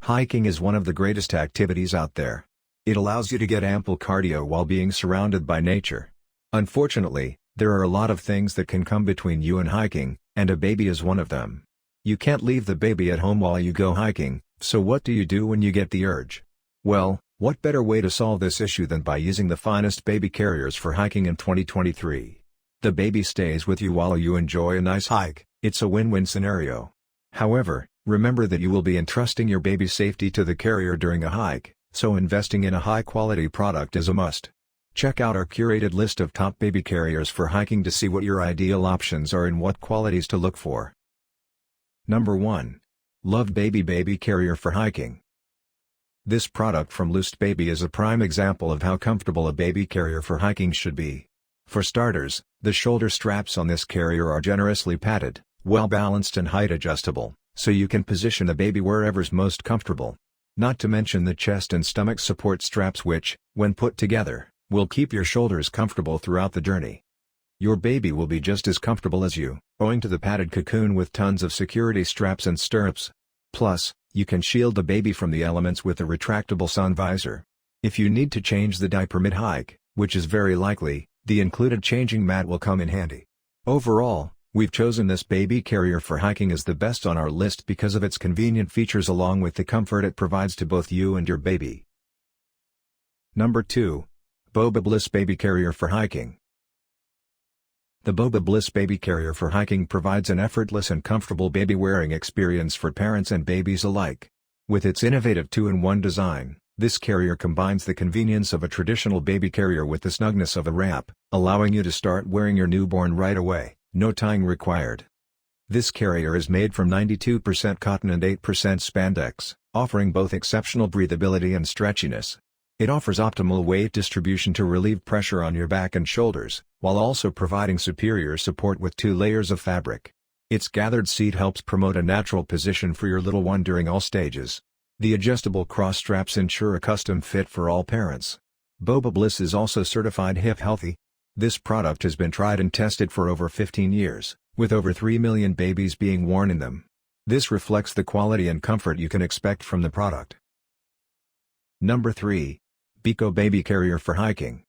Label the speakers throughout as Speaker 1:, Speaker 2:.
Speaker 1: Hiking is one of the greatest activities out there. It allows you to get ample cardio while being surrounded by nature. Unfortunately, there are a lot of things that can come between you and hiking, and a baby is one of them. You can't leave the baby at home while you go hiking, so what do you do when you get the urge? Well, what better way to solve this issue than by using the finest baby carriers for hiking in 2023? The baby stays with you while you enjoy a nice hike. It's a win-win scenario. However, remember that you will be entrusting your baby's safety to the carrier during a hike, so investing in a high-quality product is a must. Check out our curated list of top baby carriers for hiking to see what your ideal options are and what qualities to look for. Number 1. Love Baby Carrier for Hiking. This product from Loosed Baby is a prime example of how comfortable a baby carrier for hiking should be. For starters, the shoulder straps on this carrier are generously padded, well-balanced and height-adjustable, so you can position the baby wherever's most comfortable. Not to mention the chest and stomach support straps which, when put together, will keep your shoulders comfortable throughout the journey. Your baby will be just as comfortable as you, owing to the padded cocoon with tons of security straps and stirrups. Plus, you can shield the baby from the elements with a retractable sun visor. If you need to change the diaper mid-hike, which is very likely, the included changing mat will come in handy. Overall, we've chosen this baby carrier for hiking as the best on our list because of its convenient features along with the comfort it provides to both you and your baby. Number 2. Boba Bliss Baby Carrier for Hiking. The Boba Bliss Baby Carrier for Hiking provides an effortless and comfortable baby-wearing experience for parents and babies alike. With its innovative 2-in-1 design, this carrier combines the convenience of a traditional baby carrier with the snugness of a wrap, allowing you to start wearing your newborn right away, no tying required. This carrier is made from 92% cotton and 8% spandex, offering both exceptional breathability and stretchiness. It offers optimal weight distribution to relieve pressure on your back and shoulders, while also providing superior support with 2 layers of fabric. Its gathered seat helps promote a natural position for your little one during all stages. The adjustable cross straps ensure a custom fit for all parents. Boba Bliss is also certified hip healthy. This product has been tried and tested for over 15 years, with over 3 million babies being worn in them. This reflects the quality and comfort you can expect from the product. Number 3. Biko Baby Carrier for Hiking.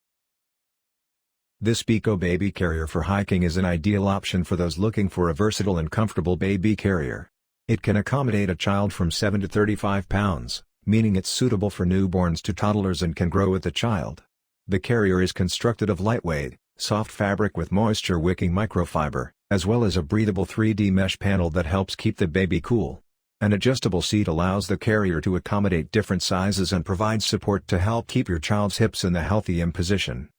Speaker 1: This Biko Baby Carrier for Hiking is an ideal option for those looking for a versatile and comfortable baby carrier. It can accommodate a child from 7 to 35 pounds, meaning it's suitable for newborns to toddlers and can grow with the child. The carrier is constructed of lightweight, soft fabric with moisture-wicking microfiber, as well as a breathable 3D mesh panel that helps keep the baby cool. An adjustable seat allows the carrier to accommodate different sizes and provides support to help keep your child's hips in the healthy M position.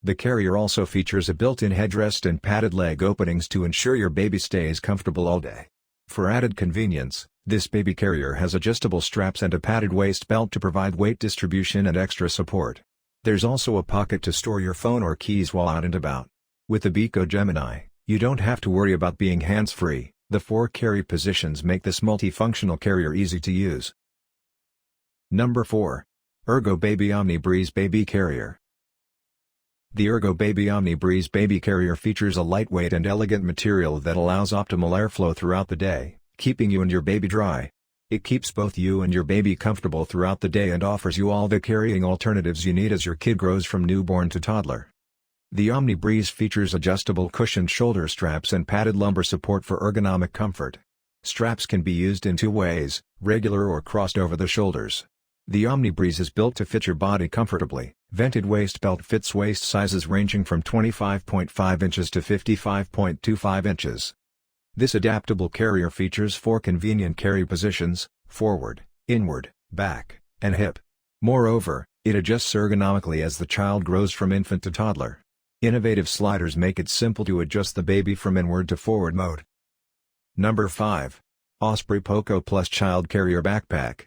Speaker 1: The carrier also features a built-in headrest and padded leg openings to ensure your baby stays comfortable all day. For added convenience, this baby carrier has adjustable straps and a padded waist belt to provide weight distribution and extra support. There's also a pocket to store your phone or keys while out and about. With the Biko Gemini, you don't have to worry about being hands-free. The 4 carry positions make this multifunctional carrier easy to use. Number 4. Ergo Baby Omni Breeze Baby Carrier. The Ergo Baby Omni Breeze Baby Carrier features a lightweight and elegant material that allows optimal airflow throughout the day, keeping you and your baby dry. It keeps both you and your baby comfortable throughout the day and offers you all the carrying alternatives you need as your kid grows from newborn to toddler. The Omni Breeze features adjustable cushioned shoulder straps and padded lumbar support for ergonomic comfort. Straps can be used in 2 ways, regular or crossed over the shoulders. The Omni Breeze is built to fit your body comfortably. Vented waist belt fits waist sizes ranging from 25.5 inches to 55.25 inches. This adaptable carrier features 4 convenient carry positions: forward, inward, back, and hip. Moreover, it adjusts ergonomically as the child grows from infant to toddler. Innovative sliders make it simple to adjust the baby from inward to forward mode. Number 5. Osprey Poco Plus Child Carrier Backpack.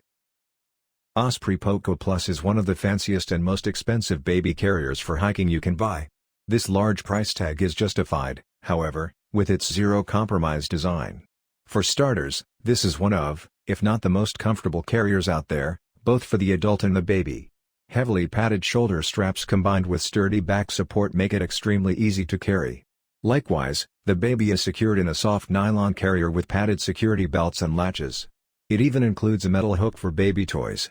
Speaker 1: Osprey Poco Plus is one of the fanciest and most expensive baby carriers for hiking you can buy. This large price tag is justified, however, with its zero-compromise design. For starters, this is one of, if not the most comfortable carriers out there, both for the adult and the baby. Heavily padded shoulder straps combined with sturdy back support make it extremely easy to carry. Likewise, the baby is secured in a soft nylon carrier with padded security belts and latches. It even includes a metal hook for baby toys.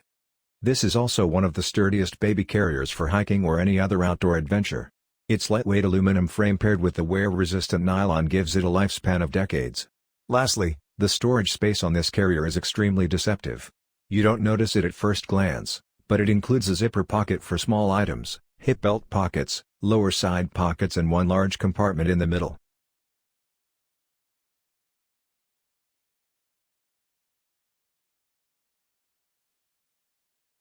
Speaker 1: This is also one of the sturdiest baby carriers for hiking or any other outdoor adventure. Its lightweight aluminum frame paired with the wear-resistant nylon gives it a lifespan of decades. Lastly, the storage space on this carrier is extremely deceptive. You don't notice it at first glance, but it includes a zipper pocket for small items, hip belt pockets, lower side pockets and one large compartment in the middle.